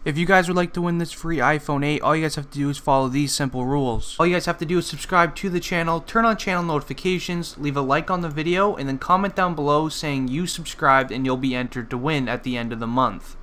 If you guys would like to win this free iPhone 8, all you guys have to do is follow these simple rules. All you guys have to do is subscribe to the channel, turn on channel notifications, leave a like on the video, and then comment down below saying you subscribed and you'll be entered to win at the end of the month.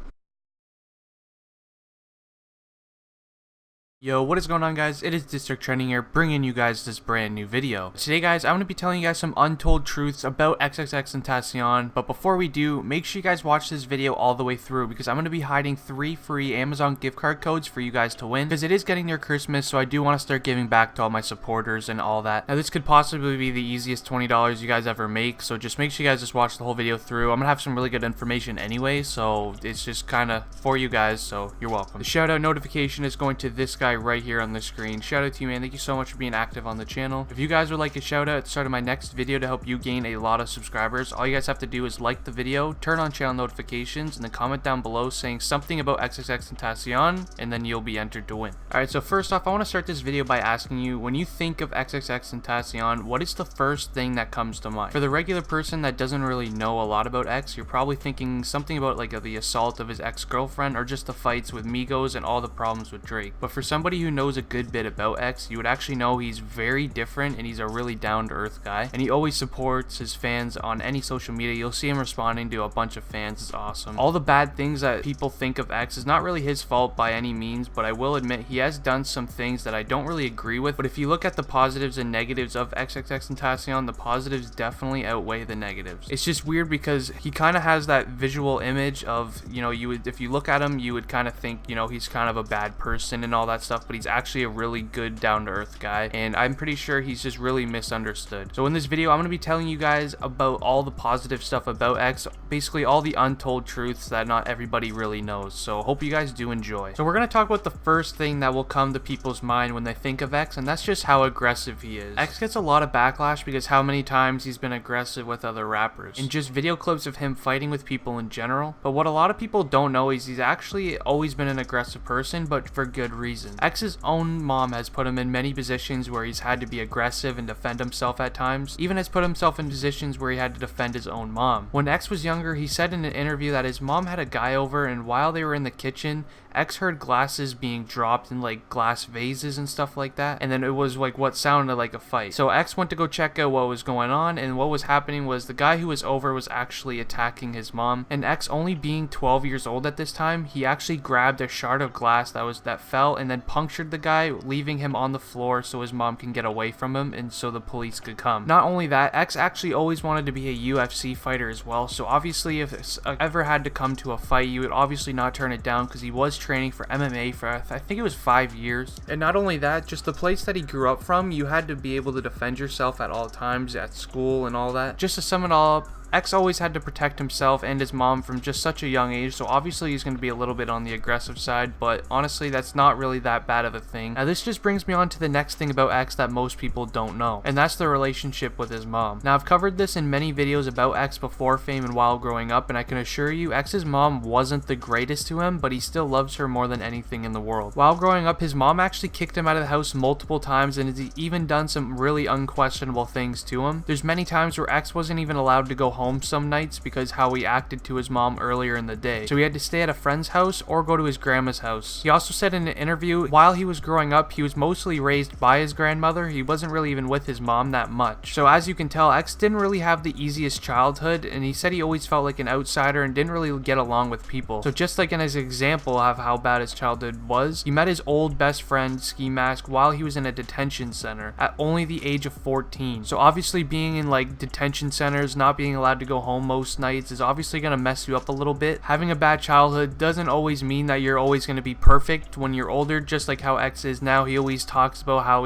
Yo, what is going on, guys? It is District Trending here, bringing you guys this brand new video. Today, guys, I'm going to be telling you guys some untold truths about XXXTENTACION, but before we do, make sure you guys watch this video all the way through, because I'm going to be hiding 3 free Amazon gift card codes for you guys to win, because it is getting near Christmas, so I do want to start giving back to all my supporters and all that. Now, this could possibly be the easiest $20 you guys ever make, so just make sure you guys just watch the whole video through. I'm going to have some really good information anyway, so it's just kind of for you guys, so you're welcome. The shout out notification is going to this guy right here on the screen. Shout out to you, man. Thank you so much for being active on the channel. If you guys would like a shout out at the start of my next video to help you gain a lot of subscribers, all you guys have to do is like the video, turn on channel notifications, and then comment down below saying something about XXXTENTACION, and then you'll be entered to win. Alright, so first off, I want to start this video by asking you, when you think of XXXTENTACION, what is the first thing that comes to mind? For the regular person that doesn't really know a lot about X, you're probably thinking something about like the assault of his ex-girlfriend, or just the fights with Migos and all the problems with Drake. But for somebody who knows a good bit about X, you would actually know he's very different and he's a really down-to-earth guy, and he always supports his fans on any social media. You'll see him responding to a bunch of fans. It's awesome. All the bad things that people think of X is not really his fault by any means, but I will admit he has done some things that I don't really agree with. But if you look at the positives and negatives of XXXTENTACION, the positives definitely outweigh the negatives. It's just weird because he kind of has that visual image of, you know, if you look at him, you would kind of think, you know, he's kind of a bad person and all that stuff, but he's actually a really good down-to-earth guy, and I'm pretty sure he's just really misunderstood. So in this video, I'm going to be telling you guys about all the positive stuff about X, basically all the untold truths that not everybody really knows, so hope you guys do enjoy. So we're going to talk about the first thing that will come to people's mind when they think of X, and that's just how aggressive he is. X gets a lot of backlash because how many times he's been aggressive with other rappers, and just video clips of him fighting with people in general. But what a lot of people don't know is he's actually always been an aggressive person, but for good reason. X's own mom has put him in many positions where he's had to be aggressive and defend himself at times, even has put himself in positions where he had to defend his own mom. When X was younger, he said in an interview that his mom had a guy over, and while they were in the kitchen, X heard glasses being dropped in like glass vases and stuff like that, and then it was like what sounded like a fight. So X went to go check out what was going on, and what was happening was the guy who was over was actually attacking his mom, and X, only being 12 years old at this time, he actually grabbed a shard of glass that fell and then punctured the guy, leaving him on the floor so his mom can get away from him and so the police could come. Not only that, X actually always wanted to be a UFC fighter as well, so obviously if it ever had to come to a fight, you would obviously not turn it down, because he was training for MMA for I think it was 5 years. And not only that, just the place that he grew up from, you had to be able to defend yourself at all times at school and all that. Just to sum it all up, X always had to protect himself and his mom from just such a young age, so obviously he's going to be a little bit on the aggressive side, but honestly that's not really that bad of a thing. Now this just brings me on to the next thing about X that most people don't know, and that's the relationship with his mom. Now I've covered this in many videos about X before fame and while growing up, and I can assure you X's mom wasn't the greatest to him, but he still loves her more than anything in the world. While growing up, his mom actually kicked him out of the house multiple times, and has even done some really unquestionable things to him. There's many times where X wasn't even allowed to go home some nights because how he acted to his mom earlier in the day, so he had to stay at a friend's house or go to his grandma's house. He also said in an interview, while he was growing up, he was mostly raised by his grandmother. He wasn't really even with his mom that much. So as you can tell, X didn't really have the easiest childhood, and he said he always felt like an outsider and didn't really get along with people. So just like in his example of how bad his childhood was, he met his old best friend Ski Mask while he was in a detention center at only the age of 14. So obviously being in like detention centers, not being allowed to go home most nights, is obviously going to mess you up a little bit. Having a bad childhood doesn't always mean that you're always going to be perfect when you're older, just like how X is now. He always talks about how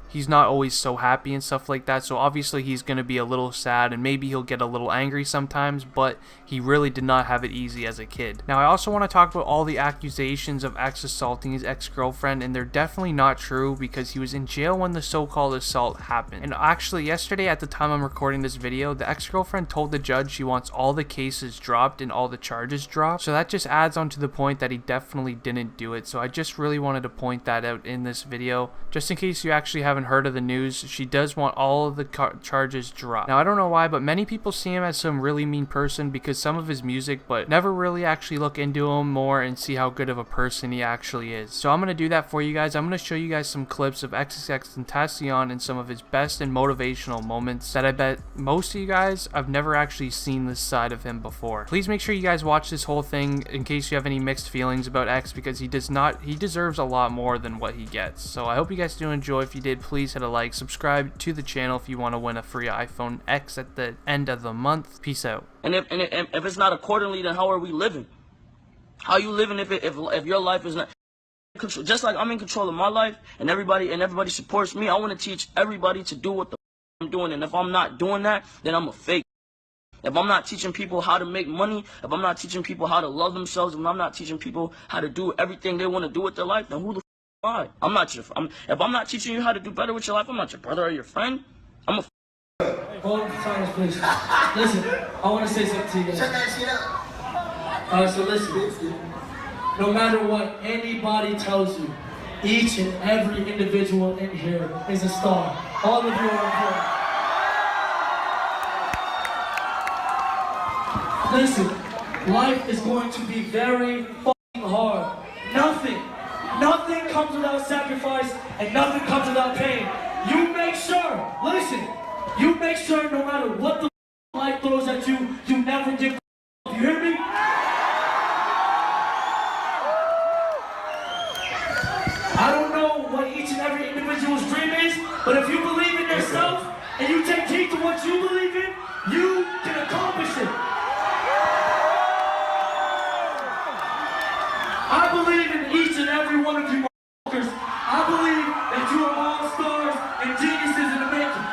he's not always so happy and stuff like that, so obviously he's going to be a little sad and maybe he'll get a little angry sometimes, but he really did not have it easy as a kid. Now I also want to talk about all the accusations of X assaulting his ex-girlfriend, and they're definitely not true because he was in jail when the so-called assault happened. And actually yesterday, at the time I'm recording this video, the ex-girlfriend told the judge she wants all the cases dropped and all the charges dropped, so that just adds on to the point that he definitely didn't do it. So I just really wanted to point that out in this video, just in case you actually haven't haven't heard of the news, she does want all of the charges dropped. Now, I don't know why, but many people see him as some really mean person because some of his music, but never really actually look into him more and see how good of a person he actually is. So I'm going to do that for you guys. I'm going to show you guys some clips of XXXTENTACIon and some of his best and motivational moments that I bet most of you guys have never actually seen this side of him before. Please make sure you guys watch this whole thing in case you have any mixed feelings about X, because he deserves a lot more than what he gets. So I hope you guys do enjoy. If you did, please hit a like, subscribe to the channel if you want to win a free iPhone X at the end of the month. Peace out. And if it's not accordingly, then how are we living? How are you living if your life is not control? Just like I'm in control of my life, and everybody supports me. I want to teach everybody to do what the I'm doing, and if I'm not doing that, then I'm a fake. If I'm not teaching people how to make money, if I'm not teaching people how to love themselves, if I'm not teaching people how to do everything they want to do with their life, then who the am I? I'm not your. If I'm not teaching you how to do better with your life, I'm not your brother or your friend. I'm a. Hold on for silence, please. Listen, I want to say something to you guys. Shut that shit up. Alright, so listen. No matter what anybody tells you, each and every individual in here is a star. All of you are important. Listen, life is going to be very fucking hard. Nothing comes without sacrifice, and nothing comes without pain. You make sure, listen, you make sure no matter what the life throws at you, you never give up. You hear me? I don't know what each and every individual's dream is, but if you believe in yourself and you take heed to what you believe in, you can accomplish it. I believe in each and every one of you motherfuckers. I believe that you are all stars and geniuses in the making.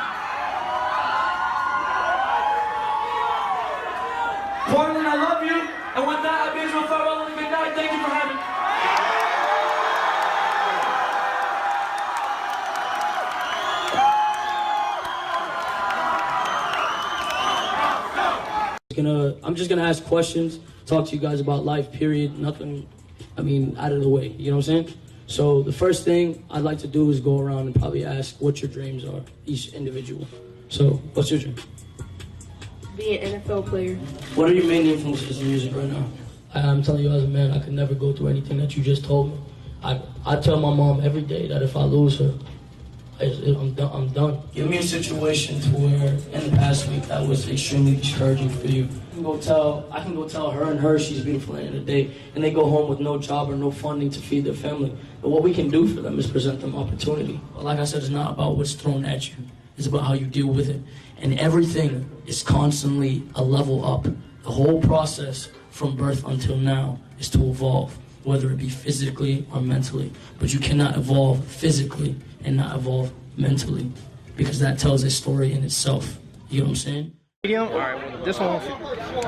Portland, I love you. And with that, I bid you a farewell and a good night. Thank you for having me. I'm just gonna ask questions, talk to you guys about life, period. Nothing, I mean, out of the way, you know what I'm saying? So the first thing I'd like to do is go around and probably ask what your dreams are, each individual. So, what's your dream? Be an NFL player. What are your main influences in music right now? I'm telling you as a man, I could never go through anything that you just told me. I tell my mom every day that if I lose her, I'm done. Give me a situation to where in the past week that was extremely discouraging for you. I can go tell her and her she's beautiful at the end of the day, and they go home with no job or no funding to feed their family. But what we can do for them is present them opportunity. But like I said, it's not about what's thrown at you. It's about how you deal with it. And everything is constantly a level up. The whole process from birth until now is to evolve, whether it be physically or mentally. But you cannot evolve physically and not evolve mentally, because that tells a story in itself. You know what I'm saying? Medium, all right, this one won't fit you.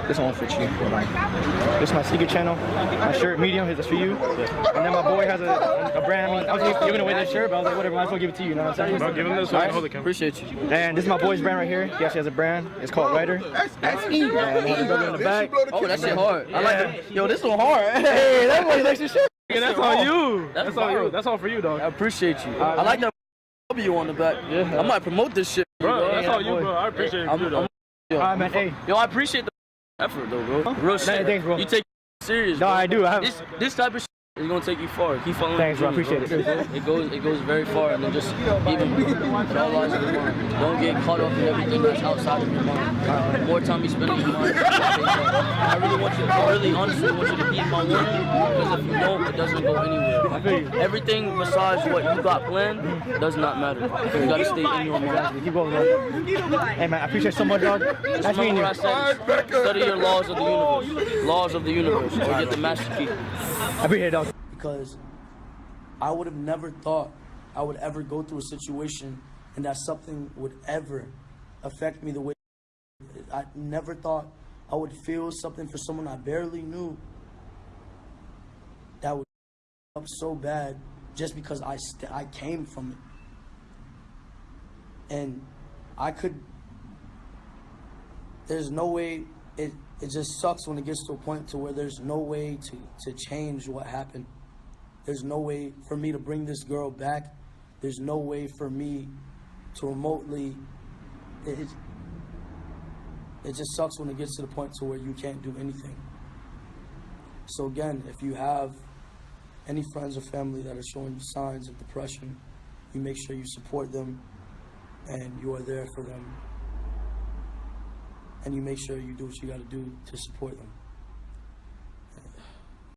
This is my secret channel. My shirt, medium, is for you. And then my boy has a brand. I mean, I was just giving away this shirt, but I was like, whatever, might as well give it to you. You know what I'm saying? Bro, give him this one. Hold it, Appreciate you. And this is my boy's brand right here. He actually has a brand. It's called Ryder. That's And in the back. Oh, that shit hard. I like it. Yo, this one hard. Hey, that boy's extra shirt. Yeah, that's on you. That's on you. That's all for you, dog. I appreciate you. I like that W on the back. Yeah. I might promote this shit. Bro, that's all you, bro. I appreciate you, dog. All right, man. Hey. Yo, I appreciate the effort, though, bro. Real shit. Thanks, bro. You take it serious. No, bro. I do. This type of shit is gonna take you far. Keep following. Thanks, bro. I dreams, appreciate it. It goes very far, and then just even with all lies in your mind. Don't get caught up in everything that's outside of your mind. The more time you spend in your mind, I really want you to, really honestly want you to heed my warning, because if you don't, it doesn't go anywhere. Everything besides what you got planned does not matter. You gotta stay in your mind. Keep going, bro. Hey, man, I appreciate it so much, dog. Nice meeting you. I said, study your laws of the universe. Laws of the universe. Or get the master key. I appreciate it, dog. Because I would have never thought I would ever go through a situation and that something would ever affect me the way I never thought I would feel something for someone I barely knew that would up so bad just because I came from it. And there's no way, it just sucks when it gets to a point to where there's no way to change what happened. There's no way for me to bring this girl back there's no way for me to remotely, it just sucks when it gets to the point to where you can't do anything. So again, if you have any friends or family that are showing you signs of depression, you make sure you support them and you are there for them. And you make sure you do what you got to do to support them.